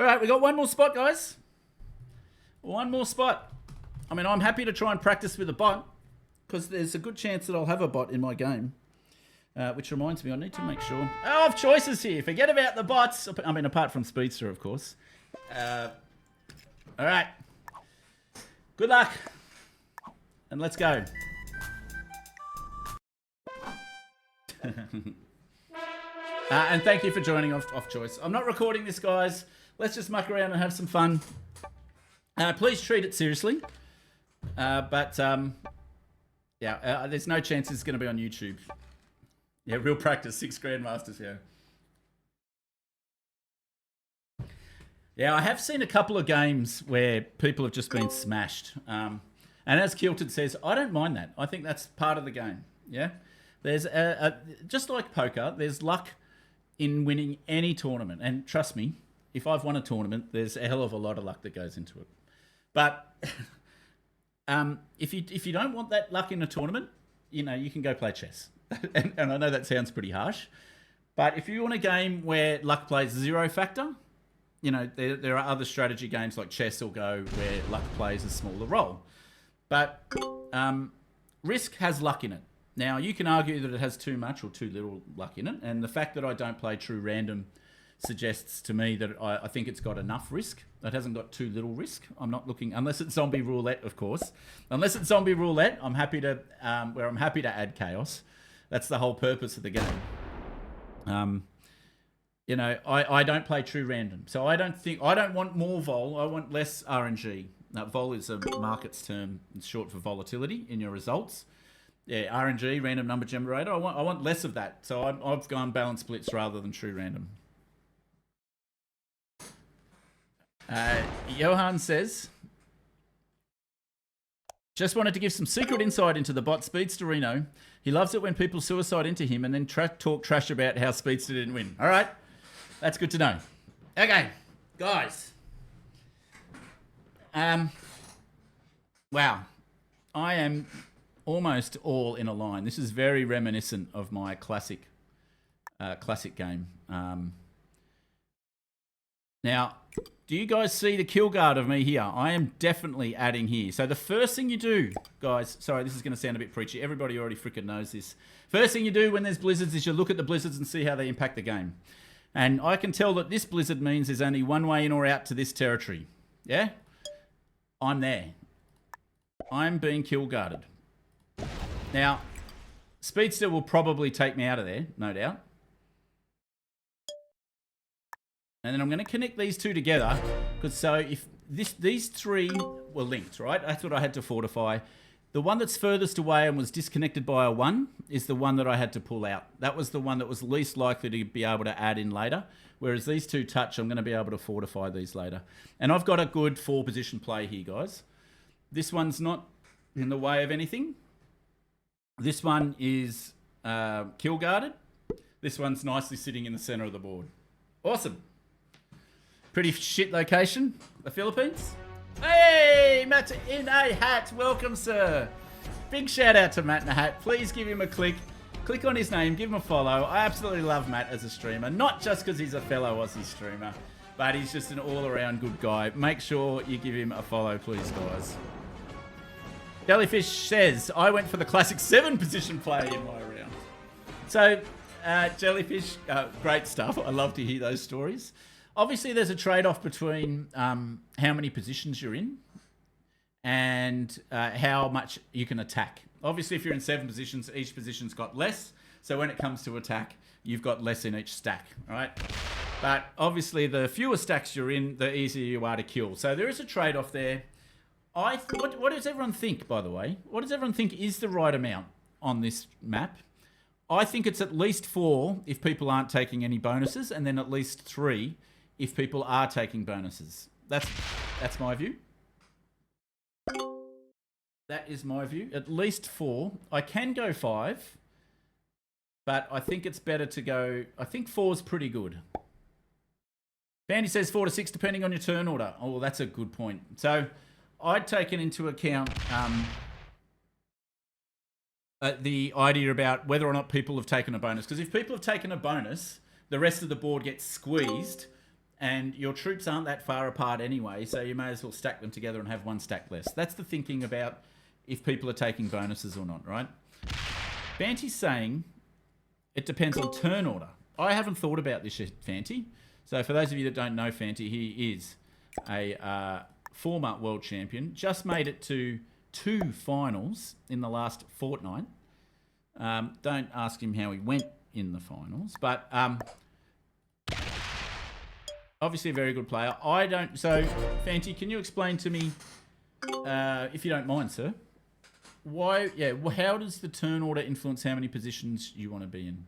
All right, we got one more spot, guys. One more spot. I mean, I'm happy to try and practice with a bot because there's a good chance that I'll have a bot in my game. Which reminds me, I need to make sure. Oh, I have choices here. Forget about the bots. I mean, apart from Speedster, of course. All right. Good luck. And let's go. And thank you for joining off choice. I'm not recording this, guys. Let's just muck around and have some fun. Please treat it seriously. Yeah, there's no chance it's going to be on YouTube. Yeah, real practice. 6 Grandmasters, yeah. Yeah, I have seen a couple of games where people have just been smashed. And as Kilted says, I don't mind that. I think that's part of the game, yeah? There's just like poker, there's luck in winning any tournament. And trust me, if I've won a tournament, there's a hell of a lot of luck that goes into it. But if you don't want that luck in a tournament, you know, you can go play chess. and I know that sounds pretty harsh, but if you want a game where luck plays 0 factor, you know, there are other strategy games like chess or Go where luck plays a smaller role. But Risk has luck in it. Now, you can argue that it has too much or too little luck in it, and the fact that I don't play true random suggests to me that I think it's got enough risk. It hasn't got too little risk. I'm not looking, unless it's zombie roulette, of course. Unless it's zombie roulette, I'm happy to add chaos. That's the whole purpose of the game. You know, I don't play true random. So I don't want more vol, I want less RNG. Now, vol is a markets term. It's short for volatility in your results. Yeah, RNG, random number generator. I want less of that. So I've gone balance splits rather than true random. Johan says, just wanted to give some secret insight into the bot Speedsterino. He loves it when people suicide into him and then talk trash about how Speedster didn't win. All right, that's good to know. Okay, guys. Wow, I am almost all in a line. This is very reminiscent of my classic game. Now, do you guys see the kill guard of me here? I am definitely adding here. So the first thing you do, guys, sorry, this is going to sound a bit preachy. Everybody already freaking knows this. First thing you do when there's blizzards is you look at the blizzards and see how they impact the game. And I can tell that this blizzard means there's only one way in or out to this territory. Yeah? I'm there. I'm being kill guarded. Now, Speedster will probably take me out of there, no doubt. And then I'm going to connect these two together, because so if these three were linked, right? That's what I had to fortify. The one that's furthest away and was disconnected by a 1 is the one that I had to pull out. That was the one that was least likely to be able to add in later. Whereas these two touch, I'm going to be able to fortify these later. And I've got a good 4-position play here, guys. This one's not in the way of anything. This one is kill guarded. This one's nicely sitting in the center of the board. Awesome. Pretty shit location, the Philippines. Hey, Matt in a hat. Welcome, sir. Big shout out to Matt in a hat. Please give him a click. Click on his name, give him a follow. I absolutely love Matt as a streamer. Not just because he's a fellow Aussie streamer, but he's just an all-around good guy. Make sure you give him a follow, please, guys. Jellyfish says, I went for the classic 7-position play in my round. So, Jellyfish, great stuff. I love to hear those stories. Obviously, there's a trade-off between how many positions you're in and how much you can attack. Obviously, if you're in 7 positions, each position's got less. So when it comes to attack, you've got less in each stack, right? But obviously, the fewer stacks you're in, the easier you are to kill. So there is a trade-off there. What does everyone think, by the way? What does everyone think is the right amount on this map? I think it's at least 4 if people aren't taking any bonuses, and then at least 3 if people are taking bonuses. That's my view. That is my view. At least 4. I can go 5, but I think it's better to go... I think 4 is pretty good. Bandy says 4 to 6 depending on your turn order. Oh, well, that's a good point. So I'd taken into account the idea about whether or not people have taken a bonus. Because if people have taken a bonus, the rest of the board gets squeezed and your troops aren't that far apart anyway, so you may as well stack them together and have one stack less. That's the thinking about if people are taking bonuses or not, right? Fanty's saying it depends on turn order. I haven't thought about this yet, Fanty. So for those of you that don't know Fanty, he is a former world champion. Just made it to 2 finals in the last fortnight. Don't ask him how he went in the finals, but obviously a very good player. So Fanty, can you explain to me, if you don't mind, sir, how does the turn order influence how many positions you want to be in?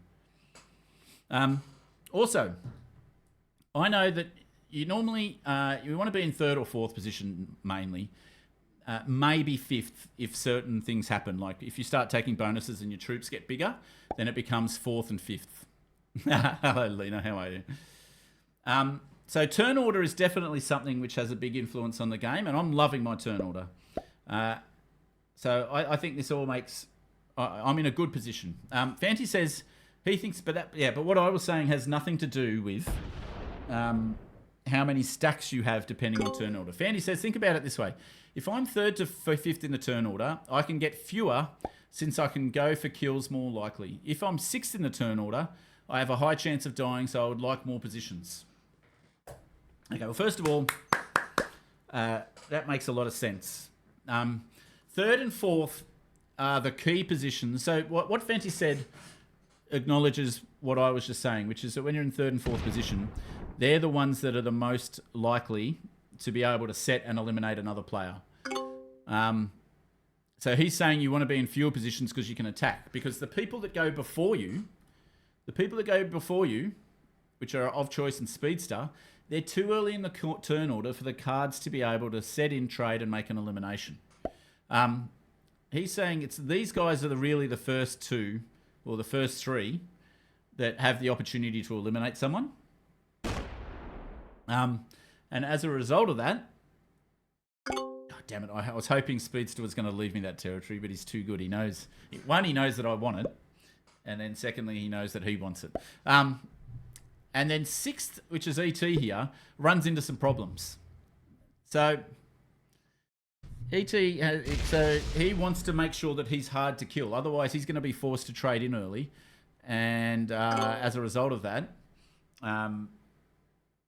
Also, I know that you normally you want to be in 3rd or 4th position mainly, maybe 5th if certain things happen. Like if you start taking bonuses and your troops get bigger, then it becomes 4th and 5th. Hello, Lena. How are you? So turn order is definitely something which has a big influence on the game, and I'm loving my turn order. So I think this all makes... I'm in a good position. Fanty says he thinks... But what I was saying has nothing to do with how many stacks you have depending on turn order. Fanty says, think about it this way. If I'm 3rd to 5th in the turn order, I can get fewer since I can go for kills more likely. If I'm 6th in the turn order, I have a high chance of dying, so I would like more positions. Okay, well, first of all, that makes a lot of sense. 3rd and 4th are the key positions. So what Fanty said acknowledges what I was just saying, which is that when you're in 3rd and 4th position, they're the ones that are the most likely to be able to set and eliminate another player. So he's saying you want to be in fewer positions because you can attack. Because the people that go before you, which are of choice and speedster, they're too early in the turn order for the cards to be able to set in trade and make an elimination. He's saying it's these guys are really the first 2 or the first 3 that have the opportunity to eliminate someone. And as a result of that, God damn it, I was hoping Speedster was going to leave me that territory, but he's too good. He knows, one, he knows that I want it, and then secondly, he knows that he wants it. And then 6th, which is ET here, runs into some problems. So so he wants to make sure that he's hard to kill. Otherwise, he's going to be forced to trade in early. And as a result of that,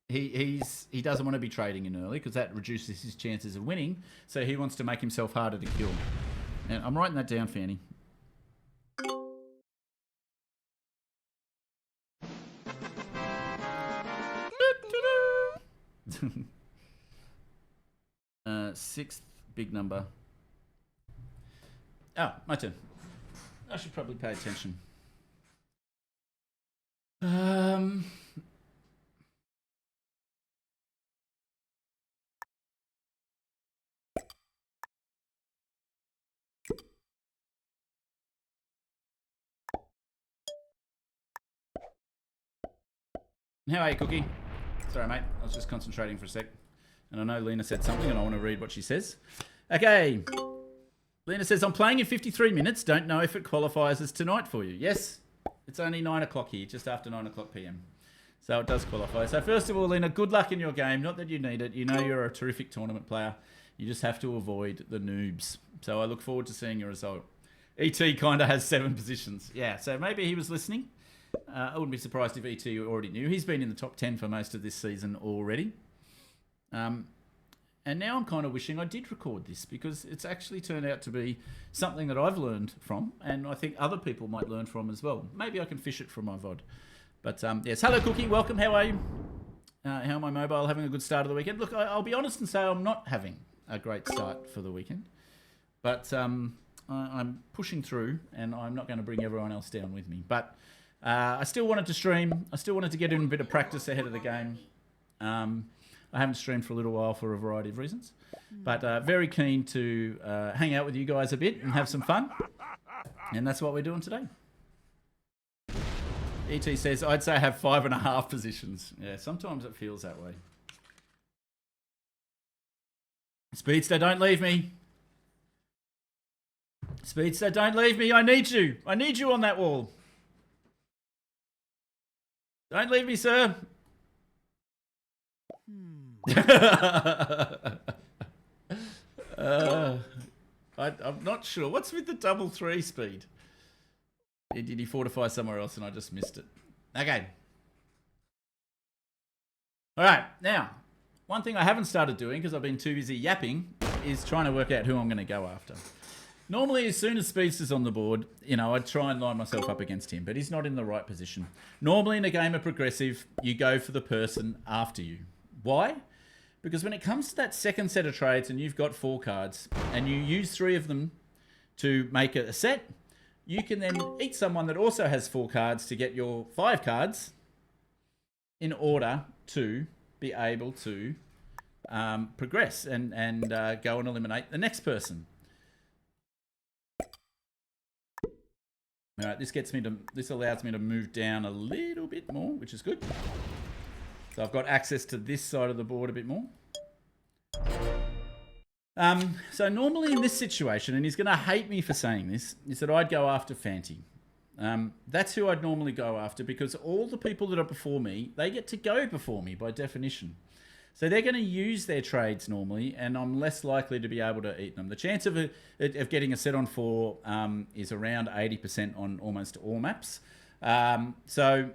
he doesn't want to be trading in early because that reduces his chances of winning. So he wants to make himself harder to kill. And I'm writing that down, Fanny. Sixth big number. Oh, my turn. I should probably pay attention. How are you, Cookie? Sorry, mate. I was just concentrating for a sec. And I know Lena said something and I want to read what she says. Okay. Lena says, I'm playing in 53 minutes. Don't know if it qualifies as tonight for you. Yes, it's only 9 o'clock here, just after 9 o'clock p.m. So it does qualify. So first of all, Lena, good luck in your game. Not that you need it. You know you're a terrific tournament player. You just have to avoid the noobs. So I look forward to seeing your result. ET kind of has 7 positions. Yeah, so maybe he was listening. I wouldn't be surprised if ET already knew. He's been in the top 10 for most of this season already. And now I'm kind of wishing I did record this because it's actually turned out to be something that I've learned from and I think other people might learn from as well. Maybe I can fish it from my VOD. But yes, hello Cookie, welcome. How are you? How am I mobile? Having a good start of the weekend? Look, I'll be honest and say I'm not having a great start for the weekend. But I'm pushing through and I'm not going to bring everyone else down with me. But I still wanted to stream. I still wanted to get in a bit of practice ahead of the game. I haven't streamed for a little while for a variety of reasons. But very keen to hang out with you guys a bit and have some fun. And that's what we're doing today. ET says, I'd say I have 5.5 positions. Yeah, sometimes it feels that way. Speedster, don't leave me. Speedster, don't leave me. I need you. I need you on that wall. Don't leave me, sir. I'm not sure. What's with the double 3 speed? Did he fortify somewhere else and I just missed it? Okay. All right. Now, one thing I haven't started doing because I've been too busy yapping is trying to work out who I'm going to go after. Normally, as soon as Speedster's on the board, I'd try and line myself up against him, but he's not in the right position. Normally, in a game of Progressive, you go for the person after you. Why? Because when it comes to that second set of trades and you've got 4 cards and you use 3 of them to make a set, you can then eat someone that also has 4 cards to get your 5 cards in order to be able to progress and go and eliminate the next person. All right, this allows me to move down a little bit more, which is good. So I've got access to this side of the board a bit more. So normally in this situation, and he's going to hate me for saying this, is that I'd go after Fanti. That's who I'd normally go after because all the people that are before me, they get to go before me by definition. So they're going to use their trades normally, and I'm less likely to be able to eat them. The chance of getting a set on 4 is around 80% on almost all maps. So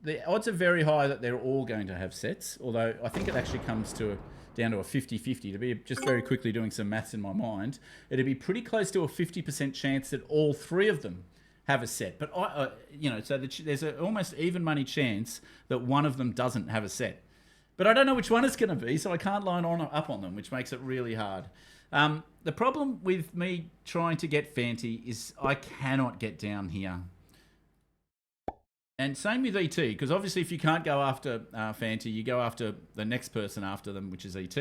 the odds are very high that they're all going to have sets, although I think it actually comes down to a 50-50. To be just very quickly doing some maths in my mind, it'd be pretty close to a 50% chance that all 3 of them have a set. But so there's an almost even money chance that one of them doesn't have a set. But I don't know which one it's going to be, so I can't line up on them, which makes it really hard. The problem with me trying to get Fanti is I cannot get down here. And same with ET, because obviously if you can't go after Fanti, you go after the next person after them, which is ET.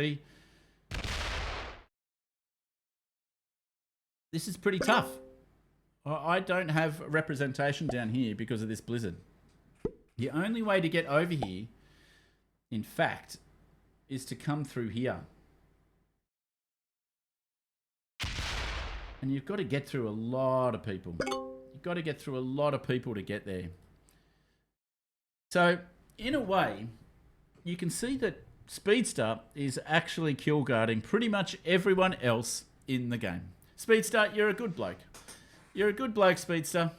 This is pretty tough. I don't have representation down here because of this blizzard. The only way to get over here, in fact, is to come through here. And you've got to get through a lot of people. You've got to get through a lot of people to get there. So, in a way, you can see that Speedster is actually kill guarding pretty much everyone else in the game. Speedster, you're a good bloke. You're a good bloke, Speedster.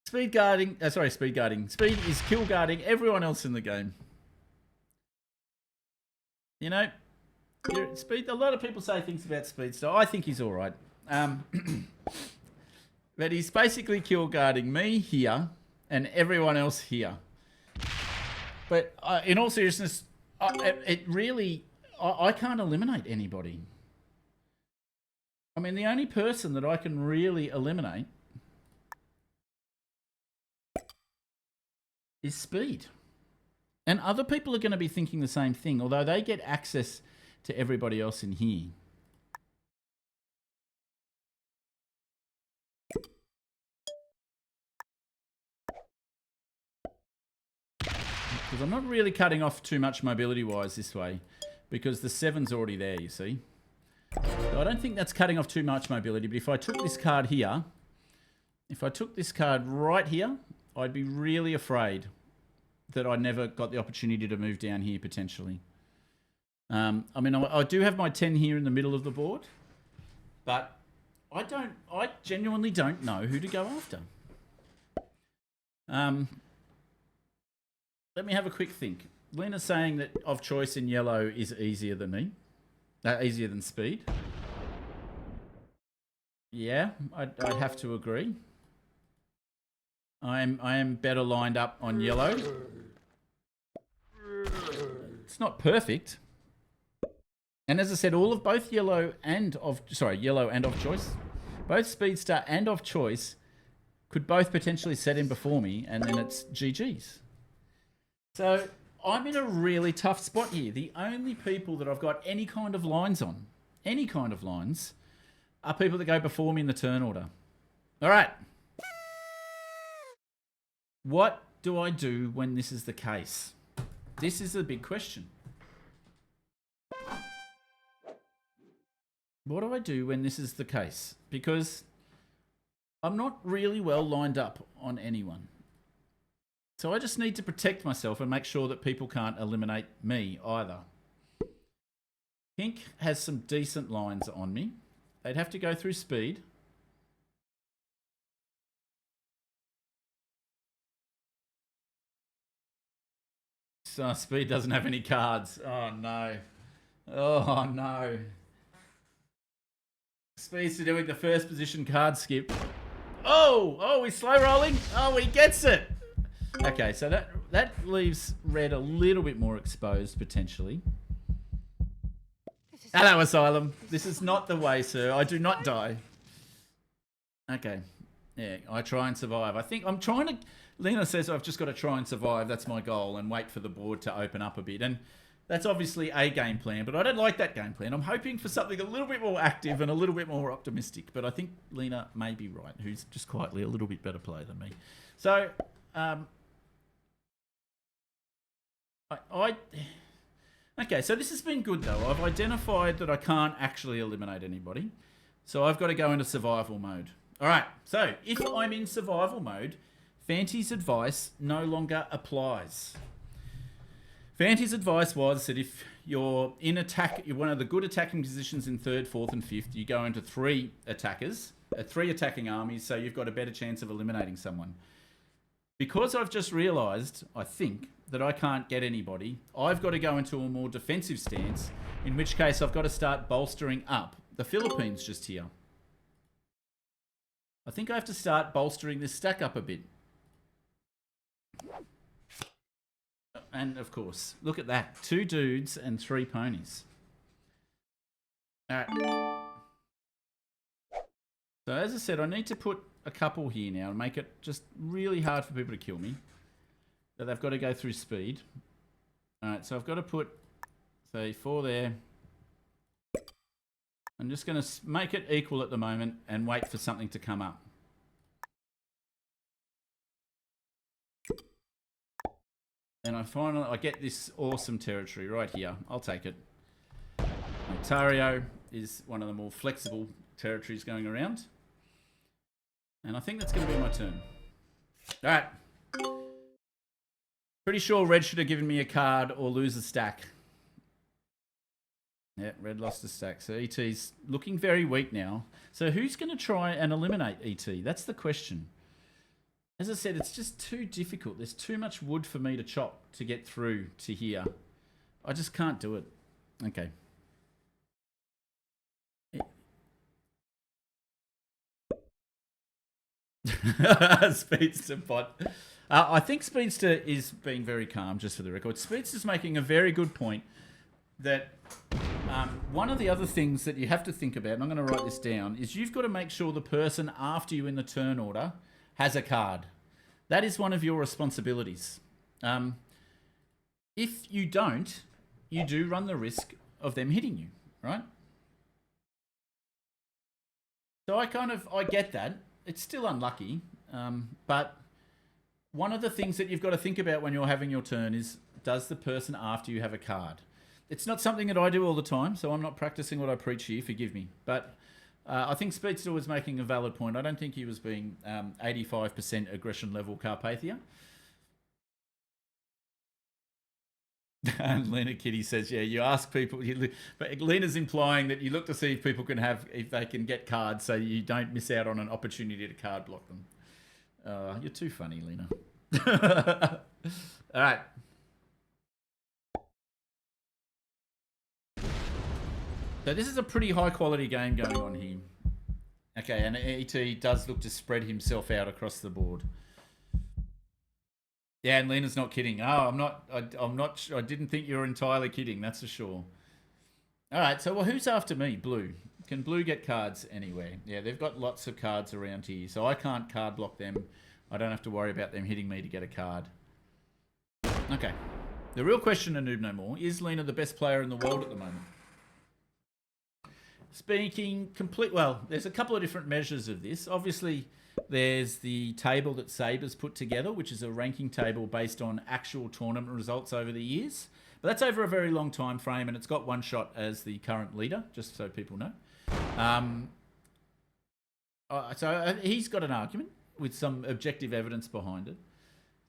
Speed is kill guarding everyone else in the game. A lot of people say things about Speedster. I think he's all right. But he's basically kill guarding me here and everyone else here. But in all seriousness, I can't eliminate anybody. I mean, the only person that I can really eliminate is Speed. And other people are going to be thinking the same thing, although they get access to everybody else in here. Because I'm not really cutting off too much mobility-wise this way, because the 7's already there, you see. So I don't think that's cutting off too much mobility, but if I took this card here, if I took this card right here, I'd be really afraid that I never got the opportunity to move down here potentially. I mean, I do have my 10 here in the middle of the board, but I genuinely don't know who to go after. Let me have a quick think. Lena's saying that of choice in yellow is easier than me. Easier than Speed. Yeah, I'd have to agree. I am better lined up on yellow. It's not perfect. And as I said, all of both yellow and of choice, both Speedster and of choice could both potentially set in before me, and then it's GG's. So I'm in a really tough spot here. The only people that I've got any kind of lines on, are people that go before me in the turn order. All right. What do I do when this is the case? This is a big question. What do I do when this is the case? Because I'm not really well lined up on anyone. So I just need to protect myself and make sure that people can't eliminate me either. Pink has some decent lines on me. They'd have to go through speed. So speed doesn't have any cards. Oh no. Oh no. Speed's doing the first position card skip. Oh, he's slow rolling. Oh, he gets it. Okay, so that leaves red a little bit more exposed potentially. Hello, Asylum. This is not the way, sir. I do not die. Okay. Yeah, I try and survive. I think I'm trying to... Lena says I've just got to try and survive. That's my goal, and wait for the board to open up a bit. And that's obviously a game plan, but I don't like that game plan. I'm hoping for something a little bit more active and a little bit more optimistic. But I think Lena may be right, who's just quietly a little bit better player than me. So, okay, so this has been good, though. I've identified that I can't actually eliminate anybody. So I've got to go into survival mode. All right, so if I'm in survival mode, Fanty's advice no longer applies. Fanty's advice was that if you're in attack, you're one of the good attacking positions in 3rd, 4th, and 5th, you go into 3 attackers, 3 attacking armies, so you've got a better chance of eliminating someone. Because I've just realised, I think, that I can't get anybody, I've got to go into a more defensive stance, in which case I've got to start bolstering up. The Philippines just here. I think I have to start bolstering this stack up a bit. And of course, look at that. 2 dudes and 3 ponies. Alright. So as I said, I need to put a couple here now and make it just really hard for people to kill me. So they've got to go through speed. Alright, so I've got to put, say, 4 there. I'm just going to make it equal at the moment and wait for something to come up. And I get this awesome territory right here. I'll take it. Ontario is one of the more flexible territories going around. And I think that's going to be my turn. All right. Pretty sure red should have given me a card or lose a stack. Yeah, red lost a stack. So ET's looking very weak now. So who's going to try and eliminate ET? That's the question. As I said, it's just too difficult. There's too much wood for me to chop to get through to here. I just can't do it. Okay. Speedster bot. I think Speedster is being very calm, just for the record. Speedster's making a very good point that one of the other things that you have to think about, and I'm going to write this down, is you've got to make sure the person after you in the turn order has a card. That is one of your responsibilities. If you don't, you do run the risk of them hitting you, right? So I get that. It's still unlucky, but one of the things that you've got to think about when you're having your turn is, does the person after you have a card? It's not something that I do all the time, so I'm not practicing what I preach here, forgive me. But I think Speedster was making a valid point. I don't think he was being 85% aggression level Carpathia. And Lena Kitty says, yeah, you ask people, but Lena's implying that you look to see if people can if they can get cards so you don't miss out on an opportunity to card block them. You're too funny, Lena. All right. So this is a pretty high quality game going on here. Okay, and ET does look to spread himself out across the board. Yeah, and Lena's not kidding. Oh, I'm not. I didn't think you were entirely kidding. That's for sure. All right. So, well, who's after me? Blue. Can blue get cards anywhere? Yeah, they've got lots of cards around here, so I can't card block them. I don't have to worry about them hitting me to get a card. Okay. The real question, a noob no more, is Lena the best player in the world at the moment? Well, there's a couple of different measures of this. Obviously, there's the table that Saber's put together, which is a ranking table based on actual tournament results over the years. But that's over a very long time frame, and it's got one shot as the current leader, just so people know. So he's got an argument with some objective evidence behind it.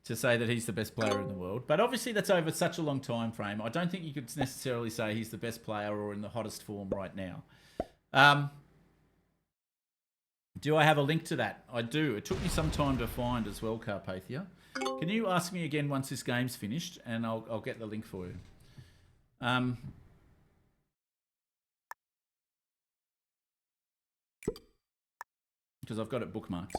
to say that he's the best player in the world. But obviously that's over such a long time frame. I don't think you could necessarily say he's the best player or in the hottest form right now. Do I have a link to that? I do. It took me some time to find as well, Carpathia. Can you ask me again once this game's finished, and I'll get the link for you. Because I've got it bookmarked.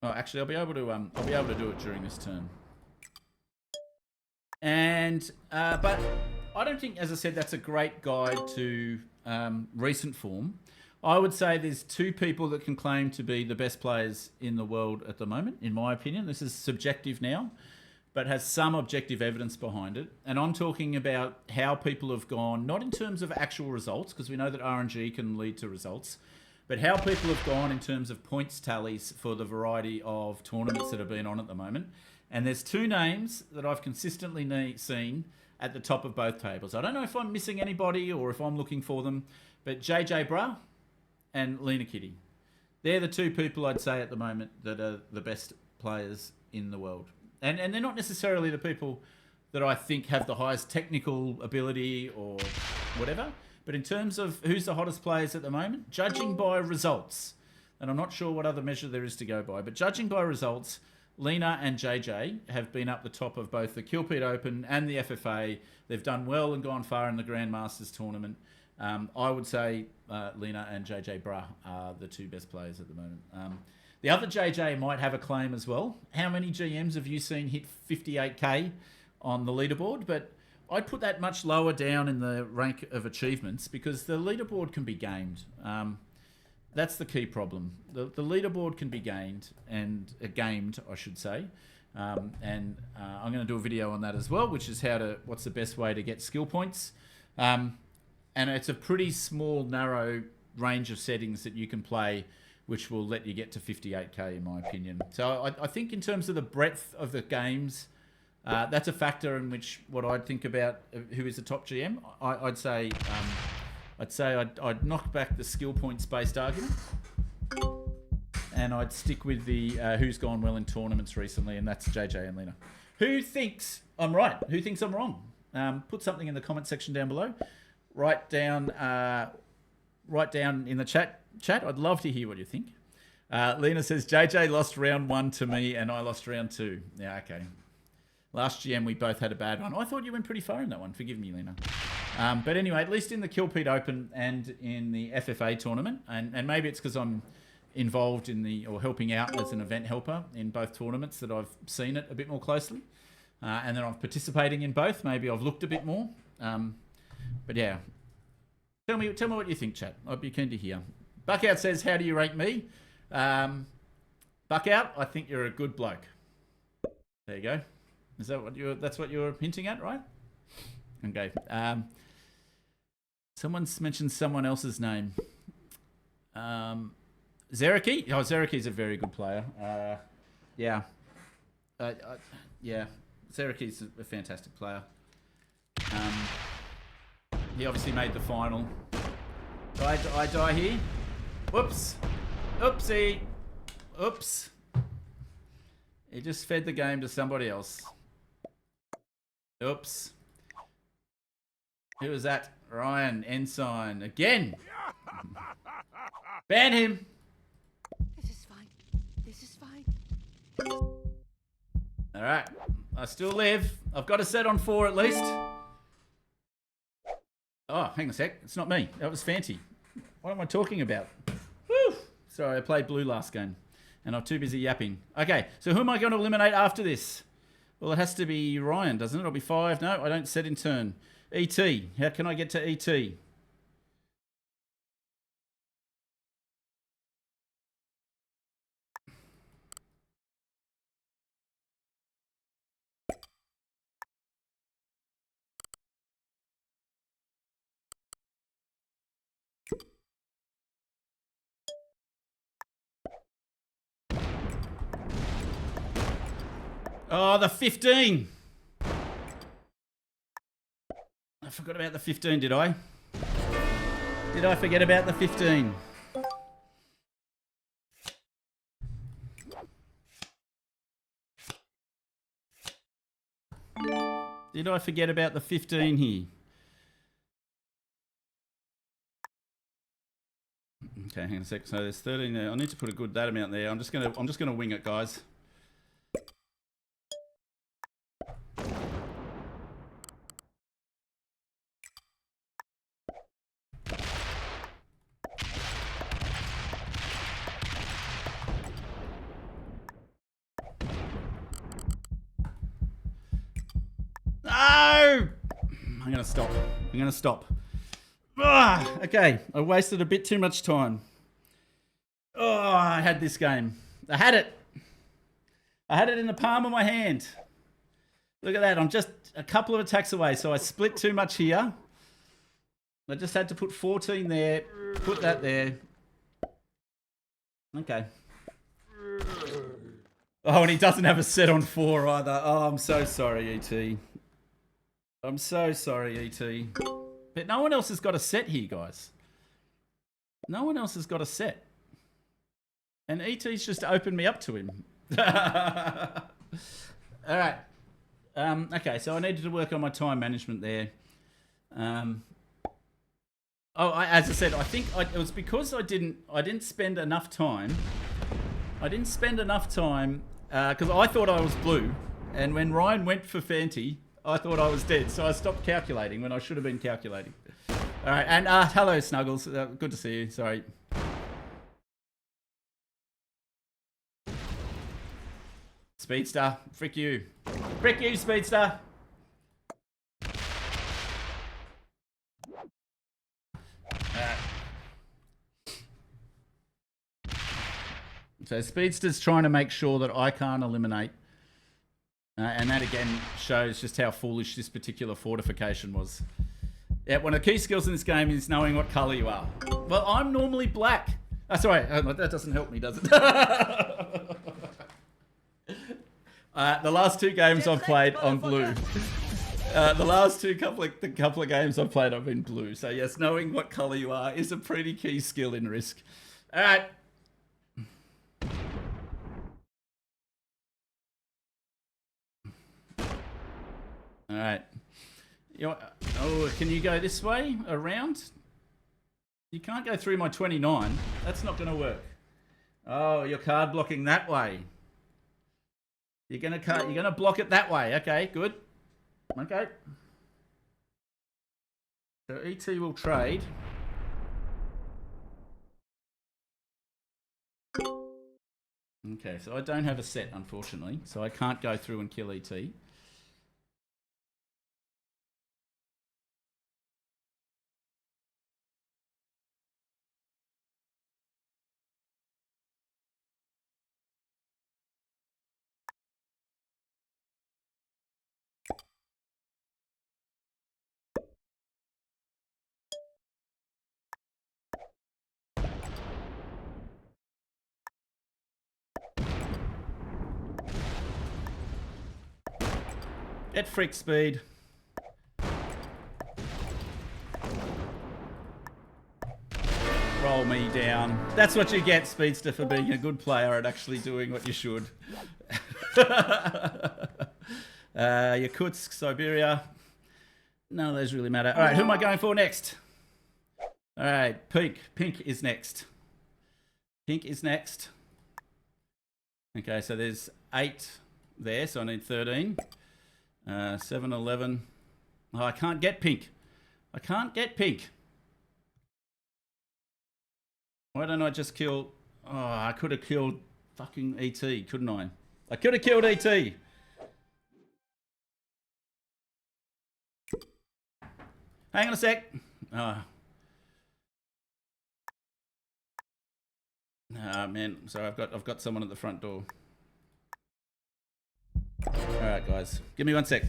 Oh, actually, I'll be able to do it during this turn. And but I don't think, as I said, that's a great guide to recent form. I would say there's two people that can claim to be the best players in the world at the moment, in my opinion. This is subjective now, but has some objective evidence behind it. And I'm talking about how people have gone, not in terms of actual results, because we know that RNG can lead to results, but how people have gone in terms of points tallies for the variety of tournaments that have been on at the moment. And there's two names that I've consistently seen at the top of both tables. I don't know if I'm missing anybody or if I'm looking for them, but JJ Bra and Lena Kitty. They're the two people I'd say at the moment that are the best players in the world. And they're not necessarily the people that I think have the highest technical ability or whatever, but in terms of who's the hottest players at the moment, judging by results, and I'm not sure what other measure there is to go by, but judging by results, Lena and JJ have been up the top of both the Kilpete Open and the FFA. They've done well and gone far in the Grandmasters tournament. I would say Lena and JJ Bra are the two best players at the moment. The other JJ might have a claim as well. How many GMs have you seen hit 58k on the leaderboard? But I'd put that much lower down in the rank of achievements because the leaderboard can be gamed. That's the key problem. The leaderboard can be gamed and gamed, I should say. I'm going to do a video on that as well, which is what's the best way to get skill points. And it's a pretty small, narrow range of settings that you can play, which will let you get to 58k, in my opinion. So I think in terms of the breadth of the games, that's a factor in which what I'd think about who is the top GM. I'd say I'd knock back the skill points based argument, and I'd stick with the who's gone well in tournaments recently, and that's JJ and Lena. Who thinks I'm right? Who thinks I'm wrong? Put something in the comment section down below. Write down in the chat. I'd love to hear what you think. Lena says JJ lost round 1 to me, and I lost round 2. Yeah, okay. Last GM, we both had a bad one. I thought you went pretty far in that one. Forgive me, Lena. But anyway, at least in the Kilpete Open and in the FFA tournament, and maybe it's because I'm involved in or helping out as an event helper in both tournaments that I've seen it a bit more closely. And then I'm participating in both. Maybe I've looked a bit more. But yeah. Tell me what you think, chat. I'd be keen to hear. Buckout says, how do you rate me? Buckout, I think you're a good bloke. There you go. Is that that's what you're hinting at, right? Okay. Someone's mentioned someone else's name. Zeraki? Oh, Zeraki's a very good player. Yeah. Yeah. Zeraki's a fantastic player. He obviously made the final. I die here. Whoops. Oopsie. Oops. He just fed the game to somebody else. Oops. Who was that? Ryan Ensign again. Ban him. This is fine. This is fine. All right. I still live. I've got a set on 4 at least. Oh, hang on a sec. It's not me. That was Fanty. What am I talking about? Woo! Sorry, I played blue last game. And I'm too busy yapping. Okay, so who am I going to eliminate after this? Well, it has to be Ryan, doesn't it? It'll be 5. No, I don't set in turn. ET. How can I get to ET? Oh, the 15. I forgot about the 15, did I? Did I forget about the 15? Did I forget about the 15 here? Okay, hang on a sec. So there's 13 there. I need to put a good that amount there. I'm just gonna wing it, guys. No! I'm gonna stop. I'm gonna stop. Okay, I wasted a bit too much time. Oh, I had this game. I had it. I had it in the palm of my hand. Look at that. I'm just a couple of attacks away. So I split too much here. I just had to put 14 there. Put that there. Okay. Oh, and he doesn't have a set on 4 either. Oh, I'm so sorry, ET. I'm so sorry, ET. But no one else has got a set here, guys. No one else has got a set. And ET's just opened me up to him. All right. Okay, so I needed to work on my time management there. As I said, I think it was because I didn't spend enough time. I didn't spend enough time because I thought I was blue, and when Ryan went for Fanti, I thought I was dead. So I stopped calculating when I should have been calculating. All right, and hello Snuggles, good to see you. Sorry. Speedster, frick you. Frick you, Speedster. So Speedster's trying to make sure that I can't eliminate. And that again shows just how foolish this particular fortification was. Yeah, one of the key skills in this game is knowing what colour you are. Well, I'm normally black. Sorry, that doesn't help me, does it? The last 2 games I've played on blue. The last couple of games I've played, I've been blue. So yes, knowing what colour you are is a pretty key skill in Risk. All right. All right. Oh, can you go this way around? You can't go through my 29. That's not going to work. Oh, you're card blocking that way. You're gonna block it that way. Okay, good. Okay. So ET will trade. Okay, so I don't have a set, unfortunately, so I can't go through and kill ET. Get freak speed. Roll me down. That's what you get, Speedster, for being a good player and actually doing what you should. Yakutsk, Siberia. None of those really matter. All right, who am I going for next? All right, Pink. Pink is next. Pink is next. Okay, so there's 8 there, so I need 13. 7, 11. Oh, I can't get Pink. I can't get Pink. Why don't I just kill... Oh, I could have killed fucking ET, couldn't I? I could have killed ET. Hang on a sec. Oh. Ah, man. Sorry, I've got someone at the front door. All right, guys. Give me 1 sec.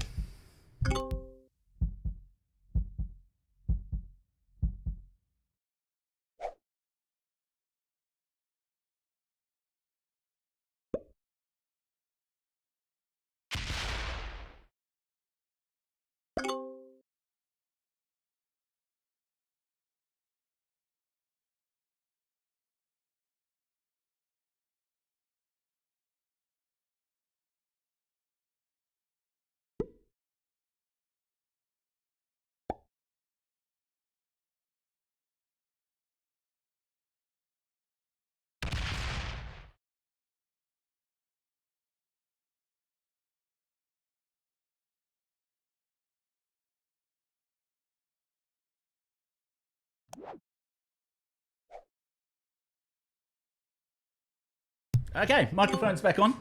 Okay, microphone's back on.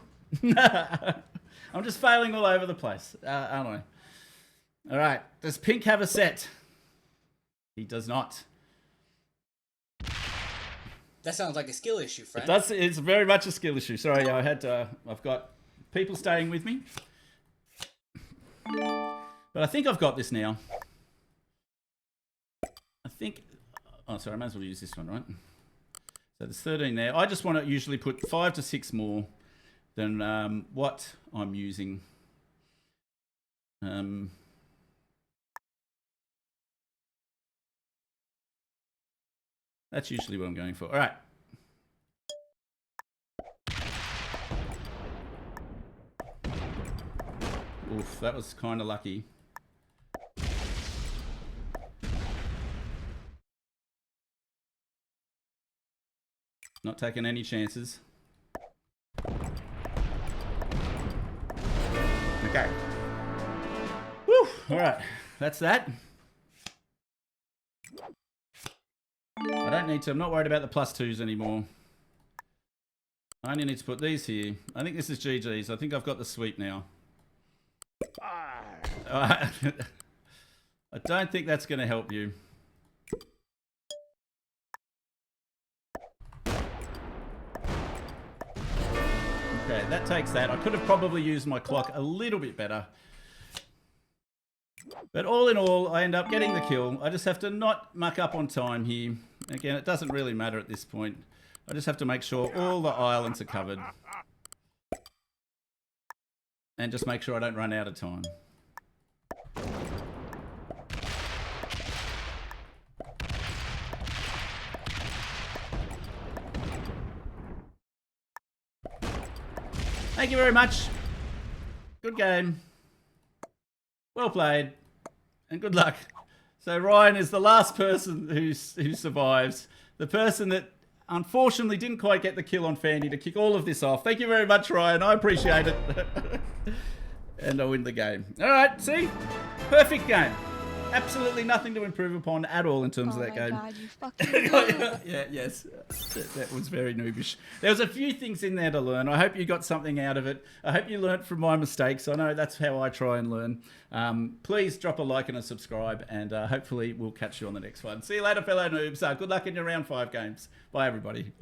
I'm just failing all over the place, aren't I? All right, does Pink have a set? He does not. That sounds like a skill issue, friend. It does. It's very much a skill issue. Sorry, I've got people staying with me. But I think I've got this now. I think... Oh, sorry, I might as well use this one, right? So there's 13 there. I just want to usually put 5 to 6 more than what I'm using. That's usually what I'm going for. All right. Oof, that was kind of lucky. Not taking any chances. Okay. Woo! All right, that's that. I don't need to, I'm not worried about the +2s anymore. I only need to put these here. I think this is GG's. I think I've got the sweep now. I don't think that's going to help you. Okay, that takes that. I could have probably used my clock a little bit better. But all in all, I end up getting the kill. I just have to not muck up on time here. Again, it doesn't really matter at this point. I just have to make sure all the islands are covered. And just make sure I don't run out of time. Thank you very much. Good game. Well played. And good luck. So Ryan is the last person who survives. The person that unfortunately didn't quite get the kill on Fanny to kick all of this off. Thank you very much, Ryan. I appreciate it. And I win the game. All right, see? Perfect game. Absolutely nothing to improve upon at all in terms of that game. Oh my God, you fucking Yeah, yes. That was very noobish. There was a few things in there to learn. I hope you got something out of it. I hope you learnt from my mistakes. I know that's how I try and learn. Please drop a like and a subscribe, and hopefully we'll catch you on the next one. See you later, fellow noobs. Good luck in your round 5 games. Bye, everybody.